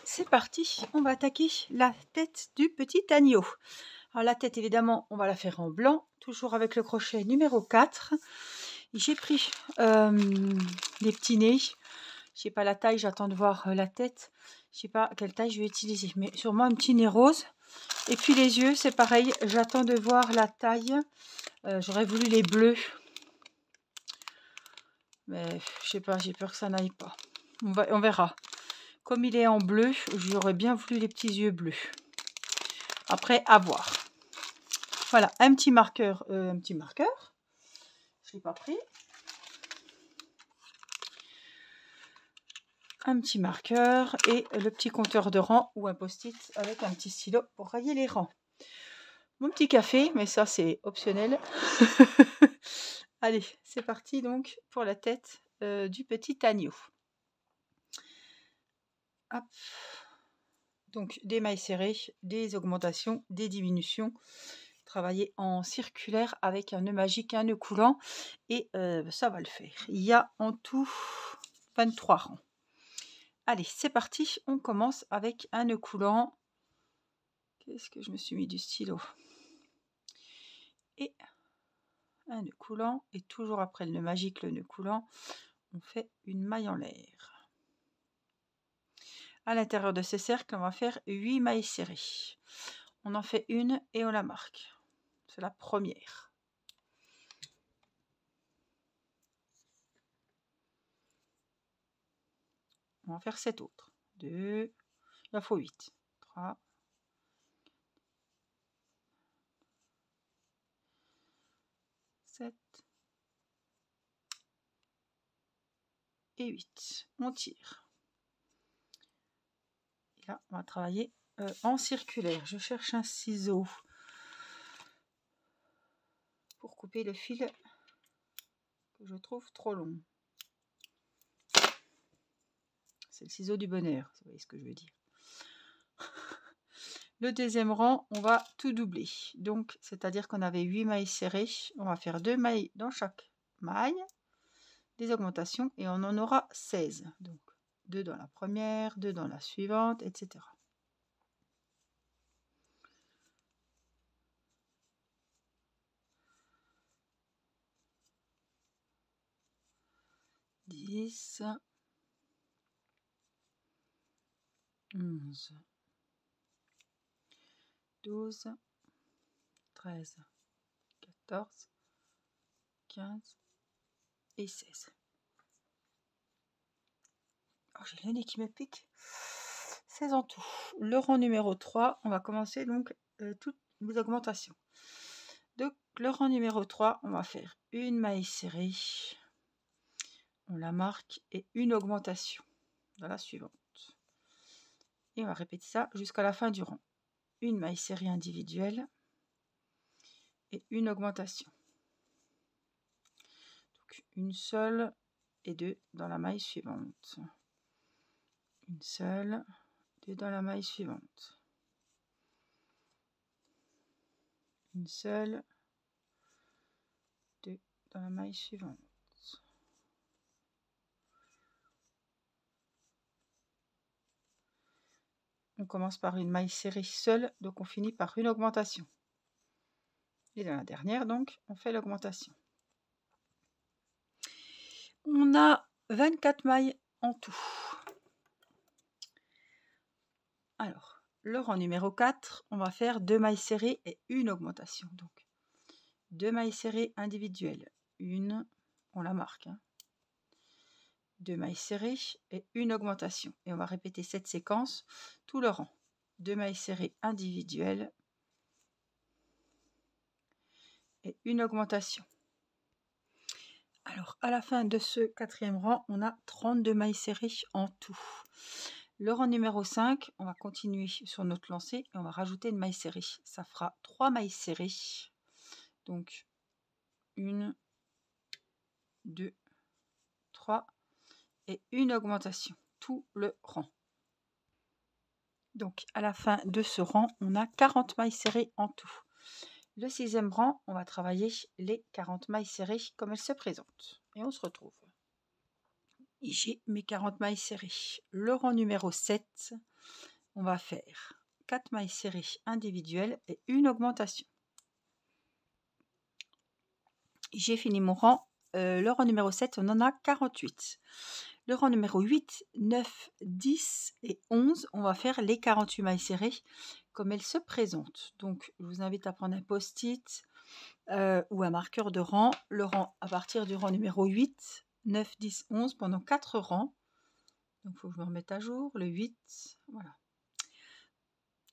c'est parti, on va attaquer la tête du petit agneau. Alors la tête, évidemment, on va la faire en blanc, toujours avec le crochet numéro 4. J'ai pris des petits nez. Je sais pas la taille, j'attends de voir la tête. Je sais pas quelle taille je vais utiliser, mais sûrement un petit nez rose. Et puis les yeux, c'est pareil, j'attends de voir la taille. J'aurais voulu les bleus. Mais je sais pas, j'ai peur que ça n'aille pas. On verra. Comme il est en bleu, j'aurais bien voulu les petits yeux bleus. Après, à voir. Voilà, un petit marqueur. Je ne l'ai pas pris. Un petit marqueur et le petit compteur de rang ou un post-it avec un petit stylo pour rayer les rangs. Mon petit café, mais ça c'est optionnel. Allez, c'est parti donc pour la tête du petit agneau. Hop. Donc des mailles serrées, des augmentations, des diminutions. Travailler en circulaire avec un nœud magique, un nœud coulant et ça va le faire. Il y a en tout 23 rangs. Allez, c'est parti, on commence avec un nœud coulant. Qu'est-ce que je me suis mis du stylo? Et un nœud coulant, et toujours après le nœud magique, le nœud coulant, on fait une maille en l'air. À l'intérieur de ce cercle, on va faire 8 mailles serrées. On en fait une et on la marque. C'est la première. On va en faire 7 autres. 2, il en faut 8. 3, 7 et 8. On tire. Et là, on va travailler en circulaire. Je cherche un ciseau pour couper le fil que je trouve trop long. C'est le ciseau du bonheur, vous voyez ce que je veux dire. Le deuxième rang, on va tout doubler. Donc, c'est-à-dire qu'on avait 8 mailles serrées. On va faire 2 mailles dans chaque maille, des augmentations, et on en aura 16. Donc, 2 dans la première, 2 dans la suivante, etc. « 10, 11, 12, 13, 14, 15 et 16. Oh, j'ai le nez qui me pique. 16 en tout. Le rang numéro 3, on va commencer donc toutes les augmentations. Donc le rang numéro 3, on va faire une maille serrée. On la marque et une augmentation dans la suivante. Et on va répéter ça jusqu'à la fin du rang. Une maille serrée individuelle et une augmentation. Donc une seule et 2 dans la maille suivante. Une seule, 2 dans la maille suivante. Une seule, 2 dans la maille suivante. On commence par une maille serrée seule, donc on finit par une augmentation. Et dans la dernière, donc, on fait l'augmentation. On a 24 mailles en tout. Alors, le rang numéro 4, on va faire 2 mailles serrées et une augmentation. Donc, 2 mailles serrées individuelles. Une, on la marque. 2 mailles serrées et une augmentation. Et on va répéter cette séquence tout le rang. 2 mailles serrées individuelles et une augmentation. Alors, à la fin de ce quatrième rang, on a 32 mailles serrées en tout. Le rang numéro 5, on va continuer sur notre lancée et on va rajouter une maille serrée. Ça fera 3 mailles serrées. Donc, 1, 2, 3 et une augmentation. Tout le rang. Donc, à la fin de ce rang, on a 40 mailles serrées en tout. Le sixième rang, on va travailler les 40 mailles serrées comme elles se présentent. Et on se retrouve. J'ai mes 40 mailles serrées. Le rang numéro 7, on va faire 4 mailles serrées individuelles et une augmentation. J'ai fini mon rang. Le rang numéro 7, on en a 48. Le rang numéro 8, 9, 10 et 11, on va faire les 48 mailles serrées comme elles se présentent. Donc, je vous invite à prendre un post-it ou un marqueur de rang. Le rang à partir du rang numéro 8, 9, 10, 11 pendant 4 rangs. Donc, il faut que je me remette à jour. Le 8, voilà.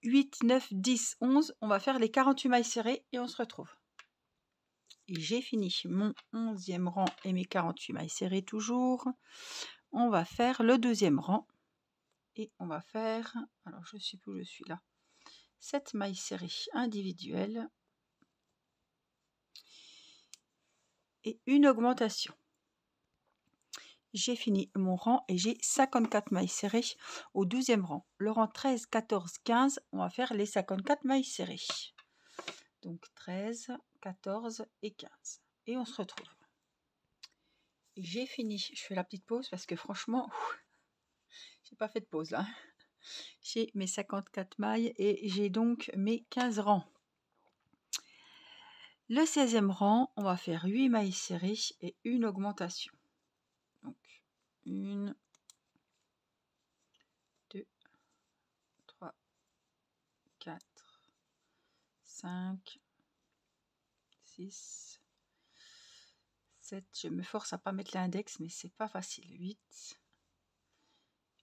8, 9, 10, 11, on va faire les 48 mailles serrées et on se retrouve. Et j'ai fini mon 11e rang et mes 48 mailles serrées toujours. On va faire le 2e rang et on va faire, alors je ne sais plus où je suis là, 7 mailles serrées individuelles et une augmentation. J'ai fini mon rang et j'ai 54 mailles serrées au 12e rang. Le rang 13, 14, 15, on va faire les 54 mailles serrées. Donc 13, 14 et 15. Et on se retrouve. J'ai fini. Je fais la petite pause parce que franchement, j'ai pas fait de pause là. J'ai mes 54 mailles et j'ai donc mes 15 rangs. Le 16e rang, on va faire 8 mailles serrées et une augmentation. Donc 1, 2, 3, 4, 5, 6, 7. Je me force à pas mettre l'index, mais c'est pas facile. 8,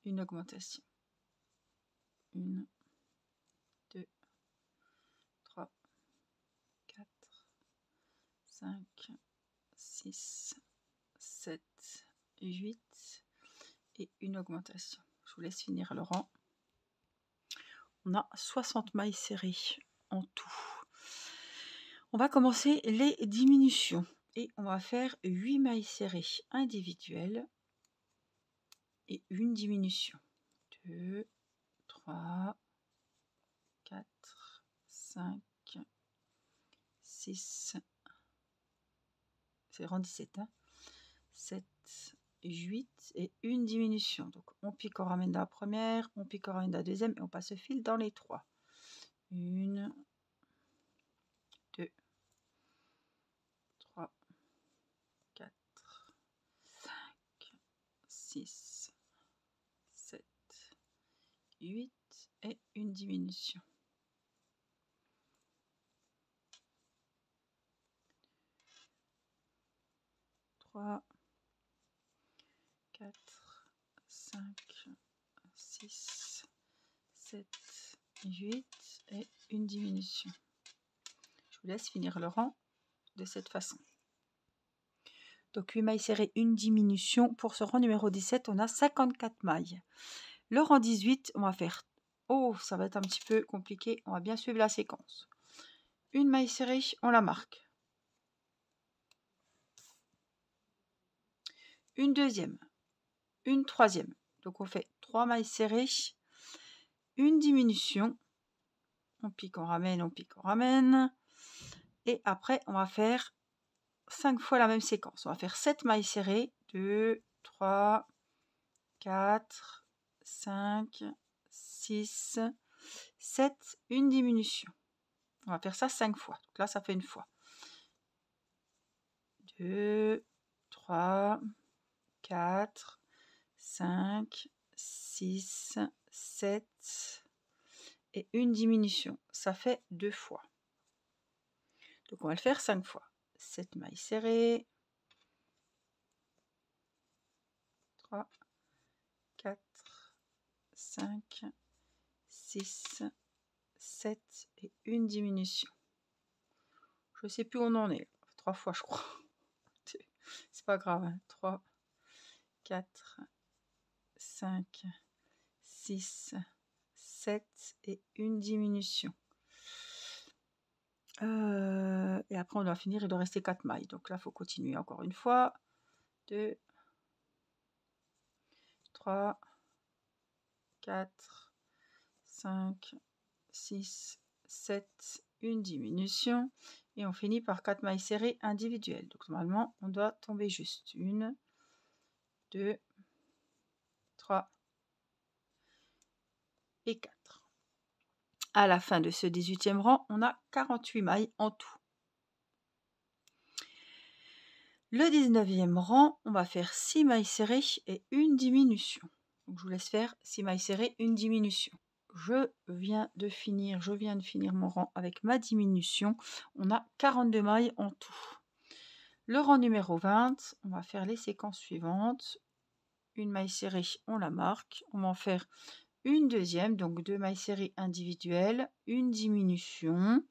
une augmentation. 1, 2, 3, 4, 5, 6, 7, 8 et une augmentation. Je vous laisse finir le rang. On a 60 mailles serrées en tout. On va commencer les diminutions et on va faire 8 mailles serrées individuelles et une diminution. 2, 3, 4, 5, 6, c'est rang 17, hein, 7, 8 et une diminution. Donc on pique, on ramène dans la première, on pique, on ramène dans la deuxième et on passe le fil dans les 3. 1, 2, 3, 4, 5, 6, 7, 8 et une diminution. 3, 4, 5, 6, 7, 8 et une diminution. Je vous laisse finir le rang de cette façon. Donc 8 mailles serrées, une diminution. Pour ce rang numéro 17, on a 54 mailles. Le rang 18, on va faire... Oh, ça va être un petit peu compliqué. On va bien suivre la séquence. Une maille serrée, on la marque. Une deuxième. Une troisième. Donc on fait 3 mailles serrées. Une diminution. On pique, on ramène, on pique, on ramène. Et après, on va faire 5 fois la même séquence. On va faire 7 mailles serrées. 2, 3, 4, 5, 6, 7, une diminution. On va faire ça 5 fois. Donc là, ça fait une fois. 2, 3, 4, 5, 6, 7 et une diminution. Ça fait 2 fois. Donc on va le faire 5 fois. 7 mailles serrées. 3, 4, 5, 6, 7 et une diminution. Je ne sais plus où on en est. 3 fois, je crois. C'est pas grave. Hein. 3, 4, 5, 6, 7 et une diminution. Et après, on doit finir. Il doit rester 4 mailles. Donc là, il faut continuer encore une fois. 2, 3, 4, 5, 6, 7, une diminution. Et on finit par 4 mailles serrées individuelles. Donc normalement, on doit tomber juste 1, 2, 3 et 4. À la fin de ce 18e rang, on a 48 mailles en tout. Le 19e rang, on va faire 6 mailles serrées et une diminution. Donc je vous laisse faire 6 mailles serrées, une diminution. Je viens de finir mon rang avec ma diminution. On a 42 mailles en tout. Le rang numéro 20, on va faire les séquences suivantes. Une maille serrée, on la marque. On va en faire une deuxième, donc 2 mailles serrées individuelles, une diminution.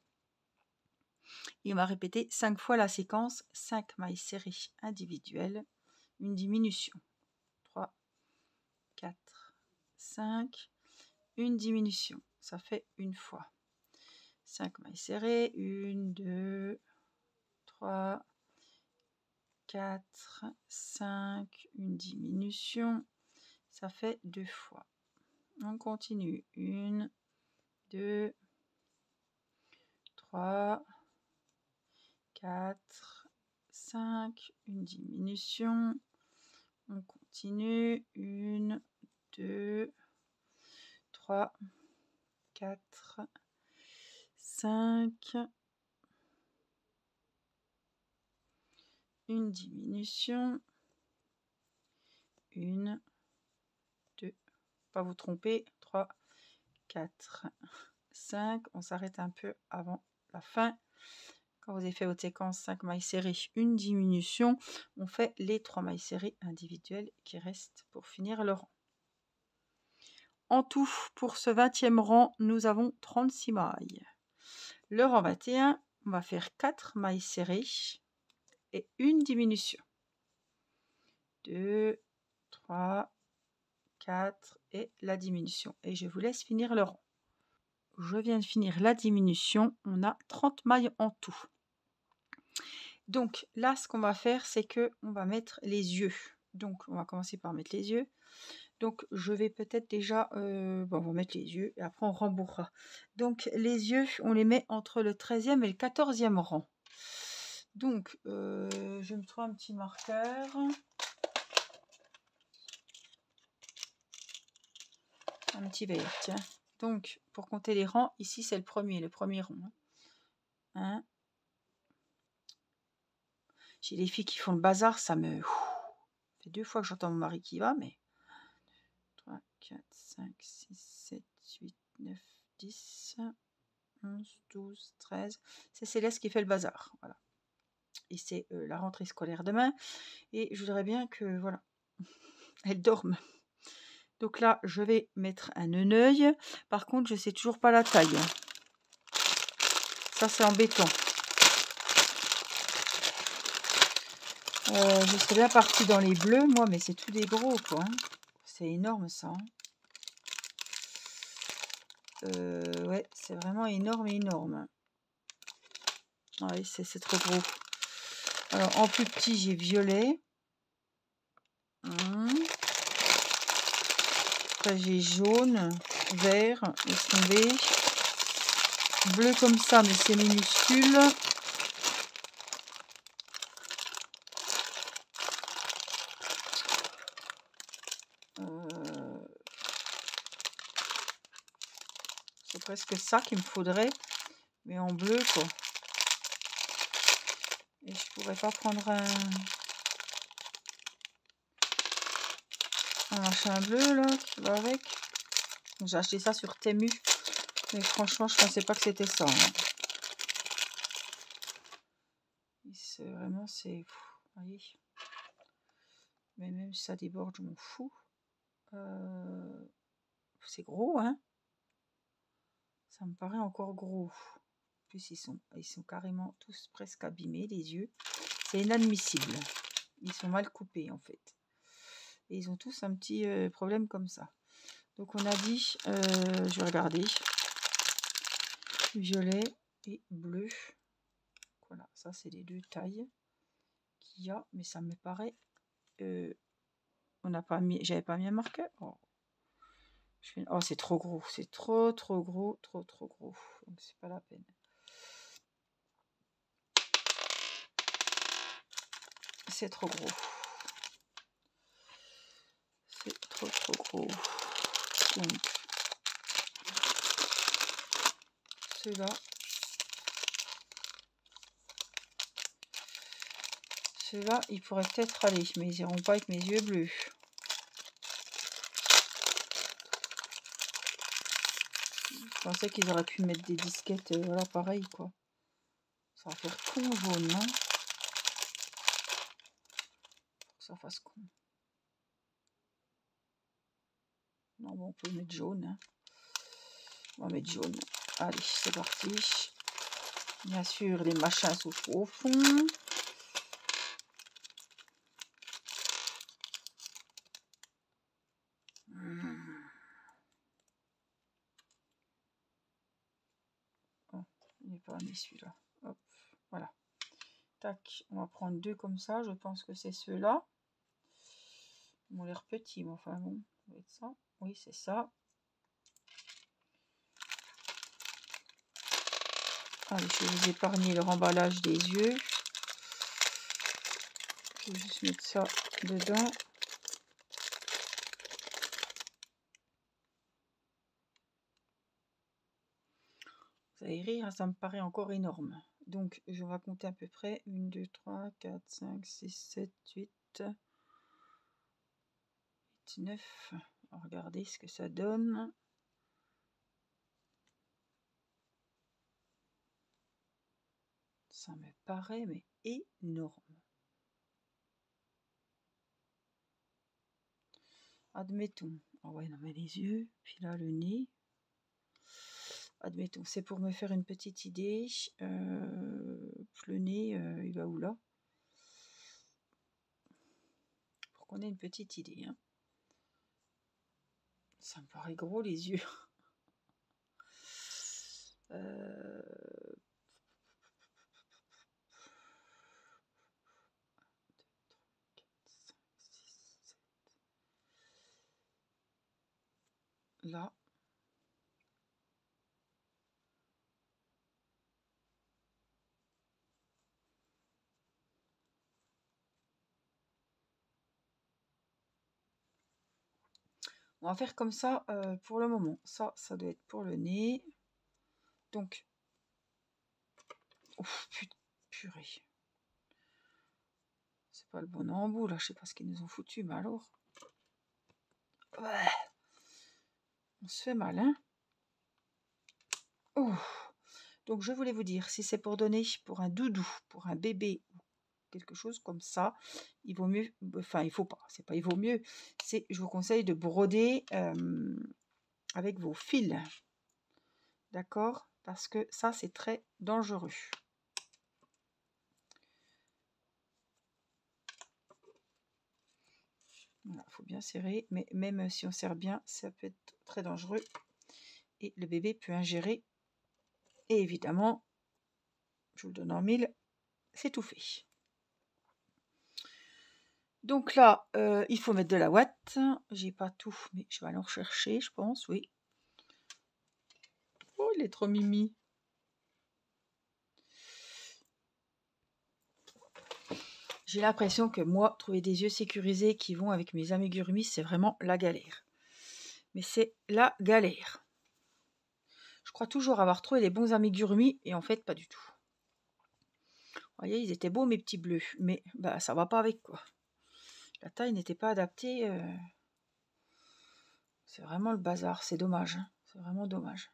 Et on va répéter 5 fois la séquence, 5 mailles serrées individuelles, une diminution. 3, 4, 5, une diminution. Ça fait une fois. 5 mailles serrées, 1, 2, 3, 4, 5, une diminution. Ça fait 2 fois. On continue. 1, 2, 3, 4, 5, une diminution. On continue. 1, 2, 3, 4, 5, une diminution. 1, 2, pas vous tromper. 3, 4, 5. On s'arrête un peu avant la fin. Quand vous avez fait votre séquence 5 mailles serrées, une diminution, on fait les 3 mailles serrées individuelles qui restent pour finir le rang. En tout, pour ce 20e rang, nous avons 36 mailles. Le rang 21, on va faire 4 mailles serrées et une diminution. 2, 3, 4 et la diminution. Et je vous laisse finir le rang. Je viens de finir la diminution. On a 30 mailles en tout. Donc là, ce qu'on va faire, c'est que on va mettre les yeux. Donc, on va commencer par mettre les yeux. Donc, je vais peut-être déjà... on va mettre les yeux et après, on rembourrera. Donc, les yeux, on les met entre le 13e et le 14e rang. Donc, je vais me trouver un petit marqueur. Un petit verre, tiens. Donc, pour compter les rangs, ici, c'est le premier rang. 1. J'ai les filles qui font le bazar, ça me... Ça fait 2 fois que j'entends mon mari qui va, mais... 3, 4, 5, 6, 7, 8, 9, 10, 11, 12, 13. C'est Céleste qui fait le bazar. Voilà. Et c'est la rentrée scolaire demain. Et je voudrais bien que, voilà, elle dorme. Donc là, je vais mettre un œil. Par contre, je ne sais toujours pas la taille. Ça, c'est embêtant. Je serais bien partie dans les bleus, moi, mais c'est tout des gros, quoi. Hein. C'est énorme, ça. Hein. Ouais, c'est vraiment énorme. Ouais, c'est trop gros. Alors, en plus petit, j'ai violet. Après, j'ai jaune, vert, laisse tomber. Bleu comme ça, mais c'est minuscule. C'est presque ça qu'il me faudrait, mais en bleu, quoi. Et je pourrais pas prendre un machin bleu, là, qui va avec. J'ai acheté ça sur Temu. Mais franchement, je pensais pas que c'était ça. Hein. Vraiment, c'est... Vous voyez. Mais même si ça déborde, je m'en fous. C'est gros, hein. Ça me paraît encore gros. En plus, ils sont carrément tous presque abîmés, les yeux. C'est inadmissible. Ils sont mal coupés, en fait. Et ils ont tous un petit problème comme ça. Donc, on a dit... je vais regarder. Violet et bleu. Voilà, ça, c'est les 2 tailles qu'il y a. Mais ça me paraît... on n'a pas mis... J'avais pas mis un marqueur. Oh. Oh, c'est trop gros. C'est trop gros. Trop gros. Donc, c'est pas la peine. C'est trop gros. C'est trop gros. Donc, ceux-là. Ceux-là, ils pourraient peut-être aller, mais ils n'iront pas avec mes yeux bleus. Je pensais qu'ils auraient pu mettre des disquettes, voilà, pareil, quoi. Ça va faire con jaune, non? Faut que ça fasse con. Non, bon, on peut mettre jaune. Hein. On va mettre jaune. Allez, c'est parti. Bien sûr, les machins sont au fond. Oh, il n'est pas mis celui-là. Hop, voilà. Tac, on va prendre deux comme ça. Je pense que c'est ceux-là. Ils m'ont l'air petits, mais enfin bon, ça va être ça. Oui, c'est ça. Allez, je vais vous épargner le remballage des yeux. Je vais juste mettre ça dedans. Vous allez rire, ça me paraît encore énorme. Donc, je vais compter à peu près 1, 2, 3, 4, 5, 6, 7, 8, 9. Regardez ce que ça donne. Ça me paraît mais énorme. Admettons. Ah ouais, non mais les yeux, puis là le nez. Admettons, c'est pour me faire une petite idée. Le nez, il va où là? Pour qu'on ait une petite idée. Hein. Ça me paraît gros les yeux. 4, 5, 6, 7. Là. On va faire comme ça pour le moment. Ça doit être pour le nez. Donc, ouf, purée. C'est pas le bon embout là, je sais pas ce qu'ils nous ont foutu, mais alors. Ouais. On se fait mal, hein. Oh. Donc je voulais vous dire, si c'est pour donner pour un doudou, pour un bébé ou quelque chose comme ça, il vaut mieux, enfin il faut pas, c'est pas il vaut mieux, c'est je vous conseille de broder avec vos fils, d'accord? Parce que ça c'est très dangereux. Voilà, faut bien serrer, mais même si on serre bien, ça peut être très dangereux et le bébé peut ingérer. Et évidemment, je vous le donne en mille, c'est tout fait. Donc là, il faut mettre de la ouate. J'ai pas tout, mais je vais aller en rechercher, je pense, oui. Oh, il est trop mimi. J'ai l'impression que moi, trouver des yeux sécurisés qui vont avec mes amigurumis, c'est vraiment la galère. Mais c'est la galère. Je crois toujours avoir trouvé les bons amigurumis et en fait, pas du tout. Vous voyez, ils étaient beaux mes petits bleus, mais bah ça va pas avec quoi. La taille n'était pas adaptée. C'est vraiment le bazar, c'est dommage. Hein. C'est vraiment dommage.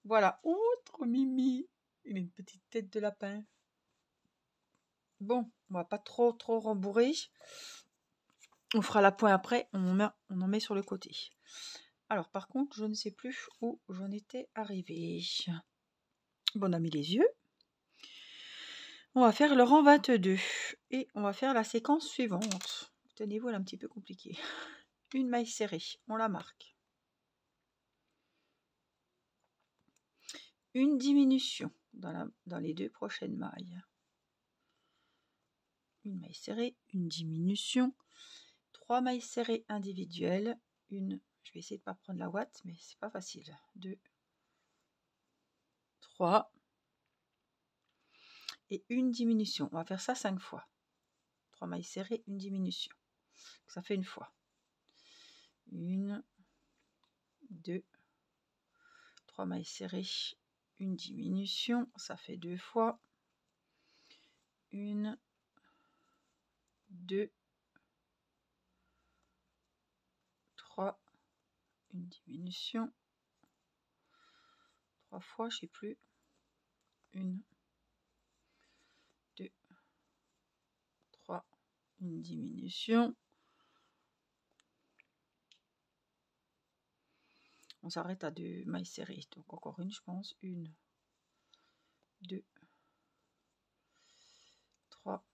Voilà, autre mimi. Il a une petite tête de lapin. Bon, on va pas trop rembourrer. On fera la pointe après, on en met sur le côté. Alors par contre, je ne sais plus où j'en étais arrivée. Bon, on a mis les yeux. On va faire le rang 22 et on va faire la séquence suivante. Tenez-vous, elle est un petit peu compliquée. Une maille serrée, on la marque. Une diminution dans les deux prochaines mailles. Une maille serrée, une diminution. 3 mailles serrées individuelles. Une, je vais essayer de ne pas prendre la ouate, mais c'est pas facile. 2, 3. Et une diminution. On va faire ça 5 fois. 3 mailles serrées, une diminution. Ça fait une fois. 1, 2, 3 mailles serrées, une diminution, ça fait 2 fois. 1, 2, 3, une diminution. 3 fois, je sais plus. 1, 2, 3, une diminution. On s'arrête à 2 mailles serrées. Donc encore une, je pense. 1, 2, 3.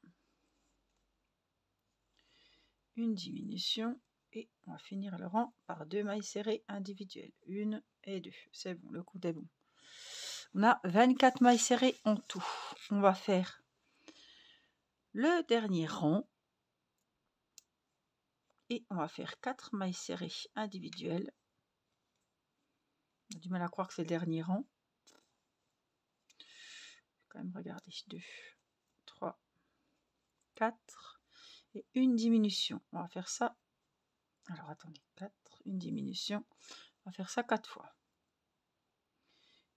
Une diminution. Et on va finir le rang par 2 mailles serrées individuelles. 1 et 2. C'est bon, le compte est bon. On a 24 mailles serrées en tout. On va faire le dernier rang. Et on va faire 4 mailles serrées individuelles. On a du mal à croire que c'est le dernier rang. Je vais quand même regarder. 2, 3, 4. Et une diminution. On va faire ça. Alors attendez. 4, une diminution. On va faire ça 4 fois.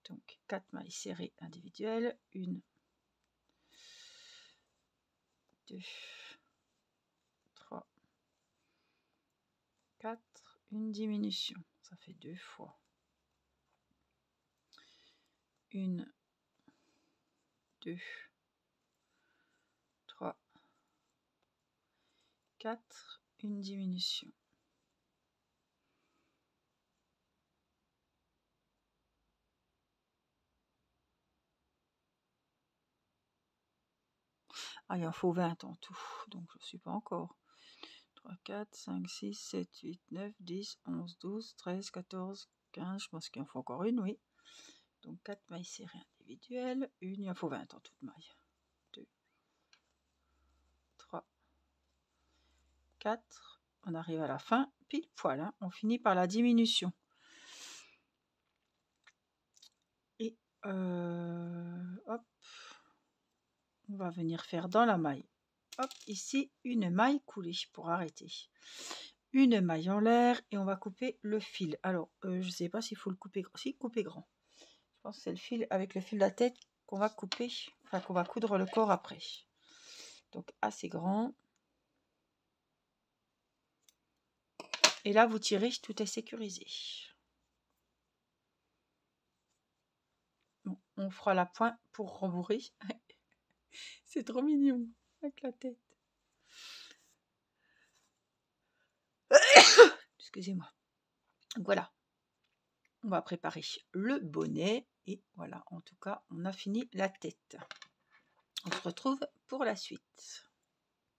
Donc 4 mailles serrées individuelles. 1, 2, 3, 4, une diminution, ça fait 2 fois. 1, 2, 3, 4, une diminution. Ah, il en faut 20 en tout, donc je ne suis pas encore. 3, 4, 5, 6, 7, 8, 9, 10, 11, 12, 13, 14, 15, je pense qu'il en faut encore une, oui. Donc 4 mailles serrées individuelles, il en faut 20 en toute maille. 2, 3, 4, on arrive à la fin, pile poil, hein, on finit par la diminution. Et hop, on va venir faire dans la maille. Hop, ici, une maille coulée pour arrêter. Une maille en l'air et on va couper le fil. Alors, je ne sais pas s'il faut le couper grand. Si, couper grand. Je pense que c'est le fil avec le fil de la tête qu'on va couper, enfin qu'on va coudre le corps après. Donc, assez grand. Et là, vous tirez, tout est sécurisé. Bon, on fera la pointe pour rembourrer. C'est trop mignon avec la tête. Excusez-moi. Voilà. On va préparer le bonnet. Et voilà, en tout cas, on a fini la tête. On se retrouve pour la suite.